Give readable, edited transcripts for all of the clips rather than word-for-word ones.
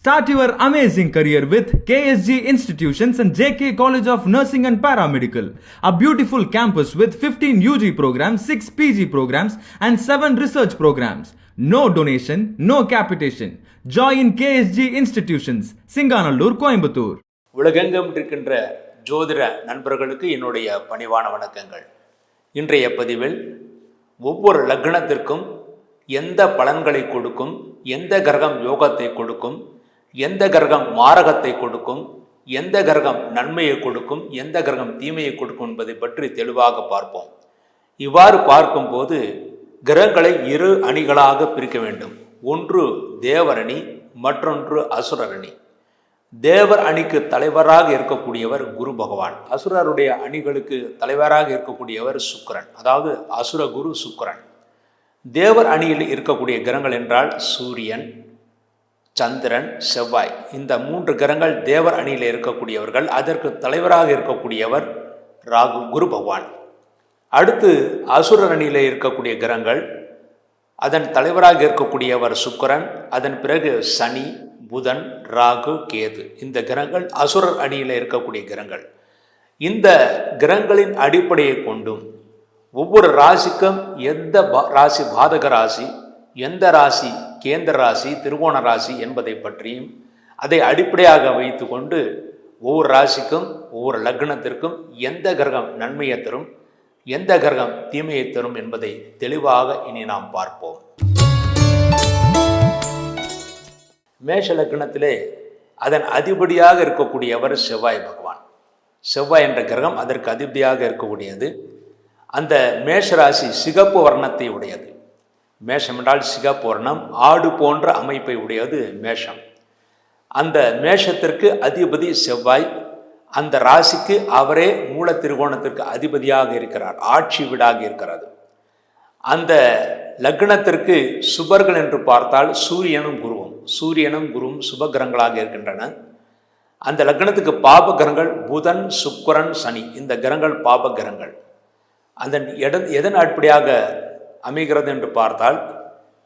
Start your amazing career with KSG Institutions and JK College of Nursing and Paramedical, a beautiful campus with 15 UG programs, 6 PG programs, and 7 research programs. No donation, no capitation. Join KSG Institutions, Singanallur, Coimbatore. உலகெங்கும் இருக்கின்ற ஜோதிட நண்பர்களுக்கு என்னுடைய பணிவான வணக்கங்கள். இன்றைய பதிவில் ஒவ்வொரு லக்னத்திற்கும் எந்த பலன்களை கொடுக்கும், எந்த கிரகம் யோகத்தை கொடுக்கும், எந்த கிரகம் மாரகத்தை கொடுக்கும், எந்த கிரகம் நன்மையை கொடுக்கும், எந்த கிரகம் தீமையை கொடுக்கும் என்பதை பற்றி தெளிவாக பார்ப்போம். இவ்வாறு பார்க்கும்போது கிரகங்களை இரு அணிகளாக பிரிக்க வேண்டும். ஒன்று தேவர் அணி, மற்றொன்று அசுரர் அணி. தேவர் அணிக்கு தலைவராக இருக்கக்கூடியவர் குரு பகவான். அசுரருடைய அணிகளுக்கு தலைவராக இருக்கக்கூடியவர் சுக்கிரன், அதாவது அசுர குரு சுக்கிரன். தேவர் அணியில் இருக்கக்கூடிய கிரகங்கள் என்றால் சூரியன், சந்திரன், செவ்வாய். இந்த 3 கிரகங்கள் தேவர் அணியில் இருக்கக்கூடியவர்கள். அதற்கு தலைவராக இருக்கக்கூடியவர் ராகு, குரு பகவான். அடுத்து அசுரர் அணியில் இருக்கக்கூடிய கிரகங்கள், அதன் தலைவராக இருக்கக்கூடியவர் சுக்கிரன், அதன் பிறகு சனி, புதன், ராகு, கேது. இந்த கிரகங்கள் அசுரர் அணியில் இருக்கக்கூடிய கிரகங்கள். இந்த கிரகங்களின் அடிப்படையை கொண்டும் ஒவ்வொரு ராசிக்கும் எந்த ராசி பாதக ராசி, எந்த ராசி கேந்திர ராசி, திருவோண ராசி என்பதை பற்றியும் அதை அடிப்படையாக வைத்து கொண்டு ஒவ்வொரு ராசிக்கும் ஒவ்வொரு லக்னத்திற்கும் எந்த கிரகம் நன்மையை தரும், எந்த கிரகம் தீமையை தரும் என்பதை தெளிவாக இனி நாம் பார்ப்போம். மேஷ லக்னத்திலே அதன் அதிபதியாக இருக்கக்கூடியவர் செவ்வாய் பகவான். செவ்வாய் என்ற கிரகம் அதற்கு அதிபதியாக இருக்கக்கூடியது. அந்த மேஷராசி சிகப்பு வர்ணத்தை உடையது. மேஷம் என்றால் சிகப்பு வர்ணம், ஆடு போன்ற அமைப்பை உடையது மேஷம். அந்த மேஷத்திற்கு அதிபதி செவ்வாய். அந்த ராசிக்கு அவரே மூல திரிகோணத்திற்கு அதிபதியாக இருக்கிறார், ஆட்சி வீடாக இருக்கிறது. அந்த லக்னத்திற்கு சுபர்கள் என்று பார்த்தால் சூரியனும் குருவும் சுபகிரகங்களாக இருக்கின்றன. அந்த லக்னத்துக்கு பாப கிரகங்கள் புதன், சுக்கிரன், சனி. இந்த கிரகங்கள் பாப கிரகங்கள். அந்த எதன் அடிப்படையாக அமைகிறது என்று பார்த்தால்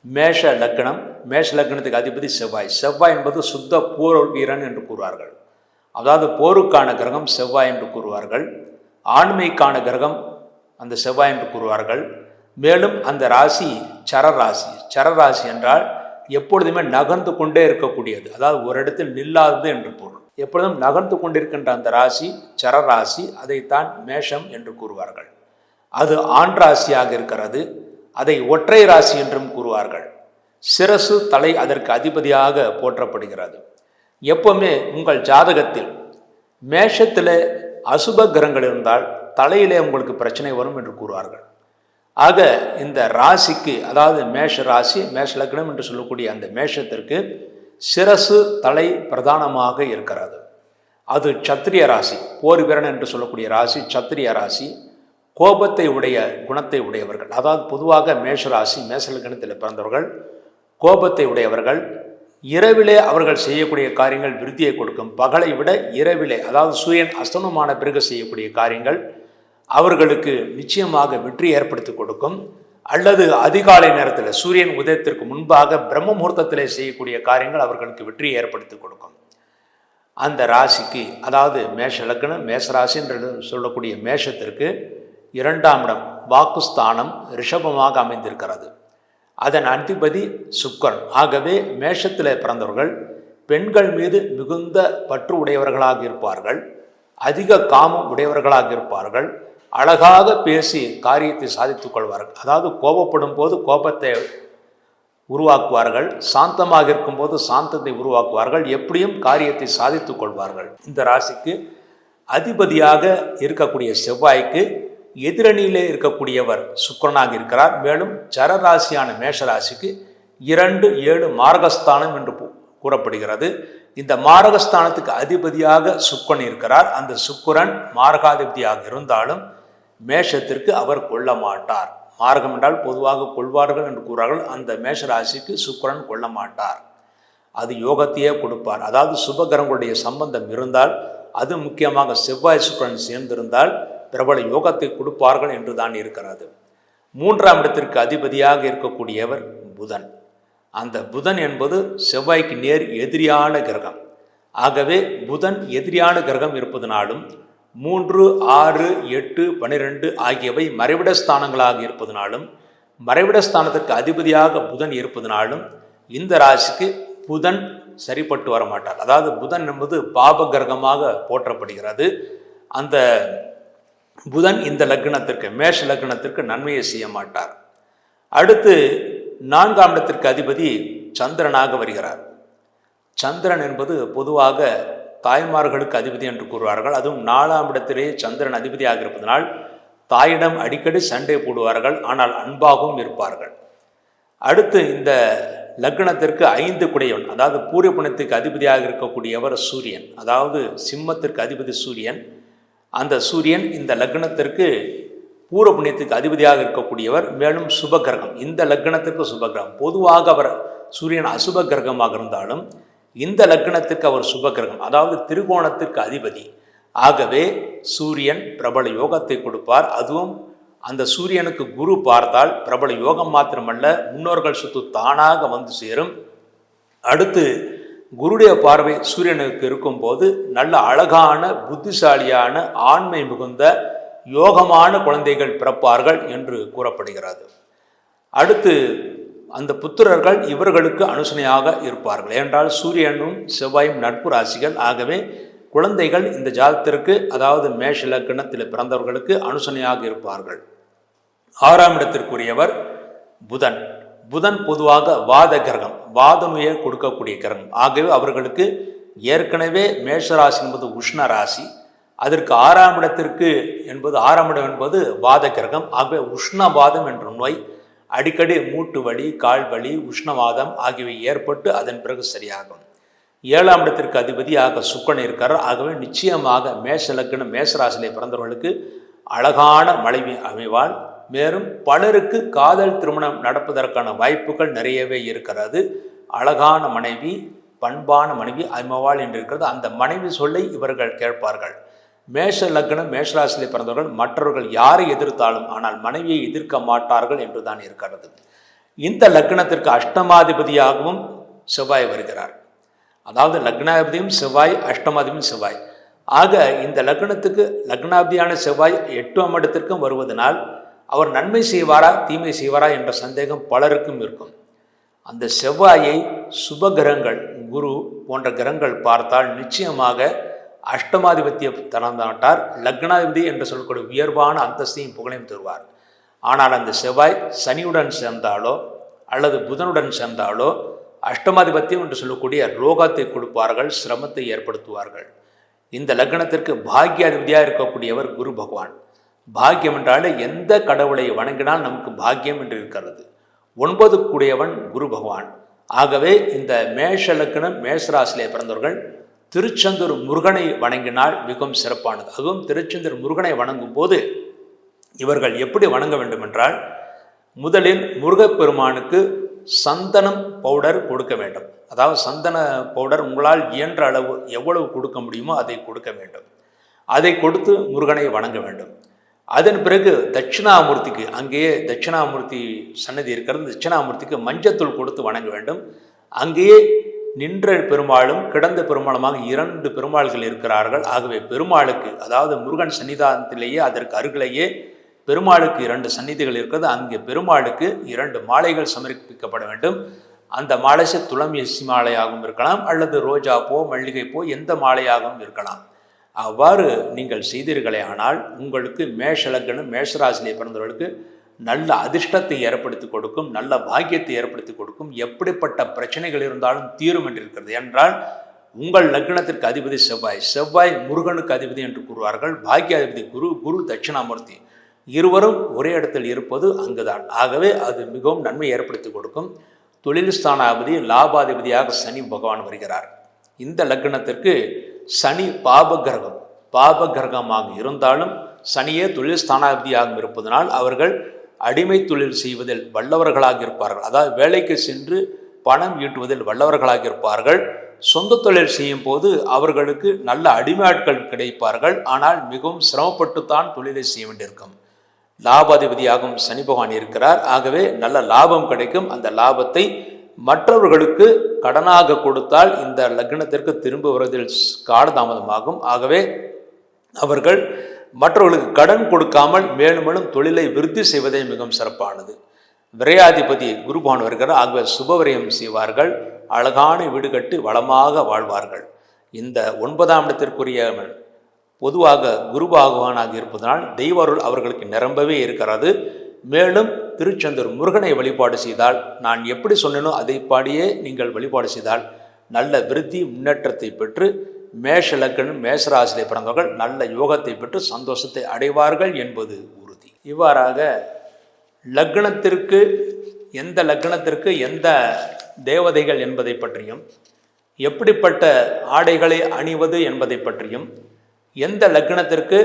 மேஷ லக்னம், மேஷ லக்னத்துக்கு அதிபதி செவ்வாய். செவ்வாய் என்பது சுத்த போர் வீரன் என்று கூறுவார்கள். அதாவது போருக்கான கிரகம் செவ்வாய் என்று கூறுவார்கள். ஆண்மைக்கான கிரகம் அந்த செவ்வாய் என்று கூறுவார்கள். மேலும் அந்த ராசி சரராசி. சரராசி என்றால் எப்பொழுதுமே நகர்ந்து கொண்டே இருக்கக்கூடியது, அதாவது ஒரு இடத்தில் நில்லாதது என்று பொருள். எப்பொழுதும் நகர்ந்து கொண்டிருக்கின்ற அந்த ராசி சரராசி. அதைத்தான் மேஷம் என்று கூறுவார்கள். அது ஆண் ராசியாக இருக்கிறது. அதை ஒற்றை ராசி என்றும் கூறுவார்கள். சிரசு, தலை அதற்கு அதிபதியாக போற்றப்படுகிறது. எப்பவுமே உங்கள் ஜாதகத்தில் மேஷத்தில் அசுப கிரகங்கள் இருந்தால் தலையிலே உங்களுக்கு பிரச்சனை வரும் என்று கூறுவார்கள். ஆக இந்த ராசிக்கு, அதாவது மேஷ ராசி, மேஷ லக்னம் என்று சொல்லக்கூடிய அந்த மேஷத்திற்கு சிரசு, தலை பிரதானமாக இருக்கிறது. அது சத்திரிய ராசி, போர் வீரன் என்று சொல்லக்கூடிய ராசி சத்திரிய ராசி. கோபத்தை உடைய குணத்தை உடையவர்கள். அதாவது பொதுவாக மேஷராசி, மேஷ லக்னத்தில் பிறந்தவர்கள் கோபத்தை உடையவர்கள். இரவிலே அவர்கள் செய்யக்கூடிய காரியங்கள் விருத்தியை கொடுக்கும். பகலை விட இரவிலே, அதாவது சூரியன் அஸ்தமனமான பிறகு செய்யக்கூடிய காரியங்கள் அவர்களுக்கு நிச்சயமாக வெற்றி ஏற்படுத்தி கொடுக்கும். அல்லது அதிகாலை நேரத்தில் சூரியன் உதயத்திற்கு முன்பாக பிரம்ம முகூர்த்தத்திலே செய்யக்கூடிய காரியங்கள் அவர்களுக்கு வெற்றியை ஏற்படுத்தி கொடுக்கும். அந்த ராசிக்கு, அதாவது மேஷ லக்னம், மேஷராசி என்று சொல்லக்கூடிய மேஷத்திற்கு 2ஆம் இடம் வாக்குஸ்தானம் ரிஷபமாக அமைந்திருக்கிறது. அதன் அதிபதி சுக்கிரன். ஆகவே மேஷத்தில் பிறந்தவர்கள் பெண்கள் மீது மிகுந்த பற்று உடையவர்களாக இருப்பார்கள். அதிக காமம் உடையவர்களாக இருப்பார்கள். அழகாக பேசி காரியத்தை சாதித்துக் கொள்வார்கள். அதாவது கோபப்படும் போது கோபத்தை உருவாக்குவார்கள், சாந்தமாக இருக்கும்போது சாந்தத்தை உருவாக்குவார்கள். எப்படியும் காரியத்தை சாதித்துக் கொள்வார்கள். இந்த ராசிக்கு அதிபதியாக இருக்கக்கூடிய செவ்வாய்க்கு எதிரணியிலே இருக்கக்கூடியவர் சுக்கிரனாக இருக்கிறார். மேலும் சரராசியான மேஷராசிக்கு 2, 7 மாரகஸ்தானம் என்று கூறப்படுகிறது. இந்த மாரகஸ்தானத்துக்கு அதிபதியாக சுக்கிரன் இருக்கிறார். அந்த சுக்கிரன் மாரகாதிபதியாக இருந்தாலும் மேஷத்திற்கு அவர் கொள்ள மாட்டார். மாரகம் என்றால் பொதுவாக கொள்வார்கள் என்று கூறுவார்கள். அந்த மேஷராசிக்கு சுக்கிரன் கொள்ள மாட்டார். அது யோகத்தையே கொடுப்பார். அதாவது சுபகிரகங்களுடைய சம்பந்தம் இருந்தால், அது முக்கியமாக செவ்வாய் சுக்கிரன் சேர்ந்திருந்தால் பிரபல யோகத்தை கொடுப்பார்கள் என்று தான் இருக்கிறது. 3ஆம் இடத்திற்கு அதிபதியாக இருக்கக்கூடியவர் புதன். அந்த புதன் என்பது செவ்வாய்க்கு நேர் எதிரியான கிரகம். ஆகவே புதன் எதிரியான கிரகம் இருப்பதனாலும் 3, 6, 8, 12 ஆகியவை மறைவிட ஸ்தானங்களாக இருப்பதனாலும் மறைவிட ஸ்தானத்திற்கு அதிபதியாக புதன் இருப்பதனாலும் இந்த ராசிக்கு புதன் சரிப்பட்டு வர மாட்டார். அதாவது புதன் என்பது பாப கிரகமாக போற்றப்படுகிறது. அந்த புதன் இந்த லக்னத்திற்கு மேஷ லக்னத்திற்கு நன்மையை செய்ய மாட்டார். அடுத்து 4ஆம் இடத்திற்கு அதிபதி சந்திரனாக வருகிறார். சந்திரன் என்பது பொதுவாக தாய்மார்களுக்கு அதிபதி என்று கூறுவார்கள். அதுவும் 4ஆம் இடத்திலேயே சந்திரன் அதிபதியாக இருப்பதனால் தாயிடம் அடிக்கடி சண்டை போடுவார்கள், ஆனால் அன்பாகவும் இருப்பார்கள். அடுத்து இந்த லக்னத்திற்கு 5 குடையவன், அதாவது பூர்வபுண்ணியத்துக்கு அதிபதியாக இருக்கக்கூடியவர் சூரியன், அதாவது சிம்மத்திற்கு அதிபதி சூரியன். அந்த சூரியன் இந்த லக்னத்திற்கு பூர்வபுண்ணியத்துக்கு அதிபதியாக இருக்கக்கூடியவர், மேலும் சுபகிரகம். இந்த லக்னத்திற்கு சுபகிரகம். பொதுவாக அவர் சூரியன் அசுப கிரகமாக இருந்தாலும் இந்த லக்னத்திற்கு அவர் சுபகிரகம், அதாவது திரிகோணத்திற்கு அதிபதி. ஆகவே சூரியன் பிரபல யோகத்தை கொடுப்பார். அதுவும் அந்த சூரியனுக்கு குரு பார்த்தால் பிரபல யோகம் மாத்திரமல்ல, முன்னோர்கள் சொத்து தானாக வந்து சேரும். அடுத்து குருடைய பார்வை சூரியனுக்கு இருக்கும்போது நல்ல அழகான புத்திசாலியான ஆண்மை மிகுந்த யோகமான குழந்தைகள் பிறப்பார்கள் என்று கூறப்படுகிறது. அடுத்து அந்த புத்திரர்கள் இவர்களுக்கு அனுசனையாக இருப்பார்கள். ஏனென்றால் சூரியனும் செவ்வாயும் நட்பு ராசிகள். ஆகவே குழந்தைகள் இந்த ஜாதத்திற்கு, அதாவது மேஷ லக்னத்தில் பிறந்தவர்களுக்கு அனுசனையாக இருப்பார்கள். 6ஆம் இடத்திற்குரியவர் புதன். புதன் பொதுவாக வாத கிரகம், வாத நோயை கொடுக்கக்கூடிய கிரகம். ஆகவே அவர்களுக்கு ஏற்கனவே மேஷராசி என்பது உஷ்ண ராசி. அதற்கு 6ஆம் இடத்திற்கு என்பது 6ஆம் இடம் என்பது வாத கிரகம். ஆகவே உஷ்ணவாதம் என்ற நோய், அடிக்கடி மூட்டு வலி, கால் வலி, உஷ்ணவாதம் ஆகியவை ஏற்பட்டு அதன் பிறகு சரியாகும். 7ஆம் இடத்திற்கு அதிபதியாக சுக்கிரன் இருக்கார். ஆகவே நிச்சயமாக மேஷ லக்னம் மேஷராசியிலே பிறந்தவர்களுக்கு அழகான மனைவி அமைவாள். மேலும் பலருக்கு காதல் திருமணம் நடப்பதற்கான வாய்ப்புகள் நிறையவே இருக்கிறது. அழகான மனைவி, பண்பான மனைவி அமைவாள் என்று இருக்கிறது. அந்த மனைவி சொல்லை இவர்கள் கேட்பார்கள். மேஷ லக்னம் மேஷராசியிலே பிறந்தவர்கள் மற்றவர்கள் யாரை எதிர்த்தாலும் ஆனால் மனைவியை எதிர்க்க மாட்டார்கள் என்றுதான் இருக்கிறது. இந்த லக்னத்திற்கு அஷ்டமாதிபதியாகவும் செவ்வாய் வருகிறார். அதாவது லக்னாதிபதியும் செவ்வாய், அஷ்டமாதிபதியும் செவ்வாய். ஆக இந்த லக்னத்துக்கு லக்னாதிபதியான செவ்வாய் 8ஆம் இடத்திற்கும் வருவதனால் அவர் நன்மை செய்வாரா தீமை செய்வாரா என்ற சந்தேகம் பலருக்கும் இருக்கும். அந்த செவ்வாயை சுப கிரகங்கள், குரு போன்ற கிரகங்கள் பார்த்தால் நிச்சயமாக அஷ்டமாதிபத்தியம் தரமாட்டார். லக்னாதிபதி என்று சொல்லக்கூடிய உயர்வான அந்தஸ்தையும் புகழையும் தருவார். ஆனால் அந்த செவ்வாய் சனியுடன் சேர்ந்தாலோ அல்லது புதனுடன் சேர்ந்தாலோ அஷ்டமாதிபத்தியம் என்று சொல்லக்கூடிய ரோகத்தை கொடுப்பார்கள், சிரமத்தை ஏற்படுத்துவார்கள். இந்த லக்னத்திற்கு பாக்கியாதிபதியாக இருக்கக்கூடியவர் குரு பகவான். பாக்கியம் என்றாலே எந்த கடவுளை வணங்கினால் நமக்கு பாக்கியம் என்று இருக்கிறது. 9 கூடியவன் குரு பகவான். ஆகவே இந்த மேஷ லக்னம் மேஷராசிலே பிறந்தவர்கள் திருச்செந்தூர் முருகனை வணங்கினால் மிகவும் சிறப்பானது. அதுவும் திருச்செந்தூர் முருகனை வணங்கும் போது இவர்கள் எப்படி வணங்க வேண்டும் என்றால், முதலில் முருகப்பெருமானுக்கு சந்தனம் பவுடர் கொடுக்க வேண்டும். அதாவது சந்தன பவுடர் உங்களால் இயன்ற அளவு எவ்வளவு கொடுக்க முடியுமோ அதை கொடுக்க வேண்டும். அதை கொடுத்து முருகனை வணங்க வேண்டும். அதன் பிறகு தட்சிணாமூர்த்திக்கு, அங்கேயே தட்சிணாமூர்த்தி சன்னதி இருக்கிறது, தட்சிணாமூர்த்திக்கு மஞ்சத்தூள் கொடுத்து வணங்க வேண்டும். அங்கேயே நின்ற பெருமாளும் கிடந்த பெருமாளுமாக 2 பெருமாள்கள் இருக்கிறார்கள். ஆகவே பெருமாளுக்கு, அதாவது முருகன் சன்னிதானத்திலேயே அதற்கு அருகிலேயே பெருமாளுக்கு 2 சந்நிதிகள் இருக்கிறது. அங்கே பெருமாளுக்கு 2 மாலைகள் சமர்ப்பிக்கப்பட வேண்டும். அந்த மாலை துளசி மாலையாகவும் இருக்கலாம், அல்லது ரோஜா பூ, மல்லிகை பூ, எந்த மாலையாகவும் இருக்கலாம். அவ்வாறு நீங்கள் செய்தீர்களே ஆனால் உங்களுக்கு மேஷ லக்னம் மேஷராசிலே பிறந்தவர்களுக்கு நல்ல அதிர்ஷ்டத்தை ஏற்படுத்தி கொடுக்கும், நல்ல பாக்கியத்தை ஏற்படுத்தி கொடுக்கும். எப்படிப்பட்ட பிரச்சனைகள் இருந்தாலும் தீரும் என்று இருக்கிறது. என்றால் உங்கள் லக்னத்திற்கு அதிபதி செவ்வாய், செவ்வாய் முருகனுக்கு அதிபதி என்று கூறுவார்கள். பாக்கியாதிபதி குரு, குரு தட்சிணாமூர்த்தி, இருவரும் ஒரே இடத்தில் இருப்பது அங்குதான். ஆகவே அது மிகவும் நன்மை ஏற்படுத்தி கொடுக்கும். தொழில் ஸ்தானாதிபதி லாபாதிபதியாக சனி பகவான் வருகிறார். இந்த லக்னத்திற்கு சனி பாபகிரகம், பாபகிரகமாக இருந்தாலும் சனியே தொழில் ஸ்தானாதிபதியாக இருப்பதனால் அவர்கள் அடிமை தொழில் செய்வதில் வல்லவர்களாக இருப்பார்கள். அதாவது வேலைக்கு சென்று பணம் ஈட்டுவதில் வல்லவர்களாக இருப்பார்கள். சொந்த தொழில் செய்யும் போது அவர்களுக்கு நல்ல அடிமையாட்கள் கிடைப்பார்கள். ஆனால் மிகவும் சிரமப்பட்டுத்தான் தொழிலை செய்ய வேண்டியிருக்கும். லாபாதிபதியாகவும் சனி பகவான் இருக்கிறார். ஆகவே நல்ல லாபம் கிடைக்கும். அந்த லாபத்தை மற்றவர்களுக்கு கடனாக கொடுத்தால் இந்த லக்னத்திற்கு திரும்ப வருவதில் காலதாமதமாகும். ஆகவே அவர்கள் மற்றவர்களுக்கு கடன் கொடுக்காமல் மேலும் மேலும் தொழிலை விருத்தி செய்வதே மிகவும் சிறப்பானது. விரையாதிபதி குருபவன் வருகிறார். ஆகவே சுபவிரயம் செய்வார்கள், அழகான வீடு கட்டி வளமாக வாழ்வார்கள். இந்த 9ஆம் இடத்திற்குரியவன் பொதுவாக குரு பகவானாக இருப்பதனால் தெய்வ அருள் அவர்களுக்கு நிரம்பவே இருக்கிறது. மேலும் திருச்செந்தூர் முருகனை வழிபாடு செய்தால், நான் எப்படி சொன்னேனோ அதை பாடியே நீங்கள் வழிபாடு செய்தால் நல்ல விருத்தி முன்னேற்றத்தை பெற்று மேஷ லக்னம் மேஷராசியிலே பிறந்தவர்கள் நல்ல யோகத்தை பெற்று சந்தோஷத்தை அடைவார்கள் என்பது உறுதி. இவ்வாறாக லக்னத்திற்கு எந்த தேவதைகள் என்பதை பற்றியும், எப்படிப்பட்ட ஆடைகளை அணிவது என்பதை பற்றியும், எந்த லக்னத்திற்கு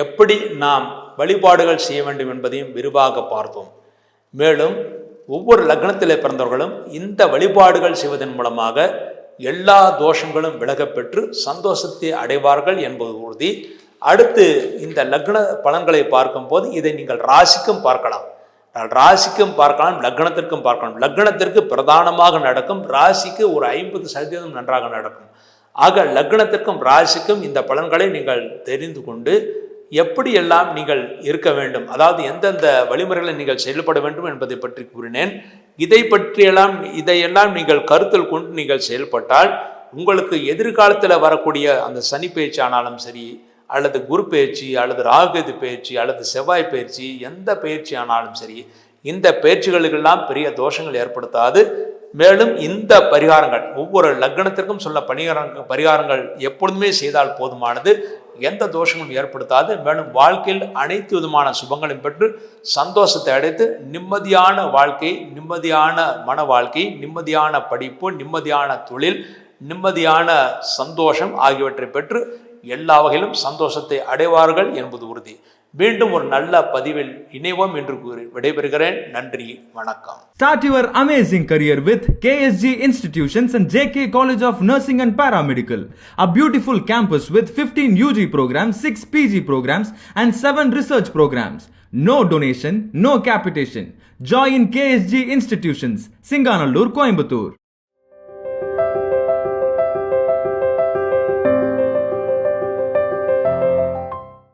எப்படி நாம் வழிபாடுகள் செய்ய வேண்டும் என்பதையும் விரிவாக பார்த்தோம். மேலும் ஒவ்வொரு லக்னத்திலே பிறந்தவர்களும் இந்த வழிபாடுகள் செய்வதன் மூலமாக எல்லா தோஷங்களும் விலகப்பெற்று சந்தோஷத்தை அடைவார்கள் என்பது உறுதி. அடுத்து இந்த லக்ன பலன்களை பார்க்கும் போது இதை நீங்கள் ராசிக்கும் பார்க்கலாம், லக்னத்திற்கும் பார்க்கலாம். லக்னத்திற்கு பிரதானமாக நடக்கும், ராசிக்கு ஒரு 50% நன்றாக நடக்கும். ஆக லக்னத்திற்கும் ராசிக்கும் இந்த பலன்களை நீங்கள் தெரிந்து கொண்டு எப்படியெல்லாம் நீங்கள் இருக்க வேண்டும், அதாவது எந்தெந்த வழிமுறைகளை நீங்கள் செயல்பட வேண்டும் என்பதை பற்றி கூறினேன். இதையெல்லாம் நீங்கள் கருத்தில் கொண்டு நீங்கள் செயல்பட்டால் உங்களுக்கு எதிர்காலத்தில் வரக்கூடிய அந்த சனி பயிற்சி ஆனாலும் சரி, அல்லது குரு பயிற்சி, அல்லது ராகுகேது பயிற்சி, அல்லது செவ்வாய் பயிற்சி, எந்த பயிற்சி ஆனாலும் சரி, இந்த பயிற்சிகளுக்கெல்லாம் பெரிய தோஷங்கள் ஏற்படுத்தாது. மேலும் இந்த பரிகாரங்கள் ஒவ்வொரு லக்னத்திற்கும் சொல்ல பரிகாரங்கள் எப்பொழுதுமே செய்தால் போதுமானது, எந்த தோஷங்களும் ஏற்படுத்தாது. மேலும் வாழ்க்கையில் அனைத்து விதமான சுபங்களையும் பெற்று சந்தோஷத்தை அடைத்து நிம்மதியான வாழ்க்கை, நிம்மதியான மன வாழ்க்கை, நிம்மதியான படிப்பு, நிம்மதியான தொழில், நிம்மதியான சந்தோஷம் ஆகியவற்றை பெற்று எல்லா வகையிலும் சந்தோஷத்தை அடைவார்கள் என்பது உறுதி. மீண்டும் ஒரு நல்ல பதிவில் இணைவோம் என்று கூறி விடைபெறுகிறேன். நன்றி, வணக்கம். Start your amazing career with KSG Institutions and JK College of Nursing and Paramedical, a beautiful campus with 15 UG programs, 6 PG programs and 7 research programs. No donation, no capitation. Join KSG Institutions, Singanallur, Coimbatore.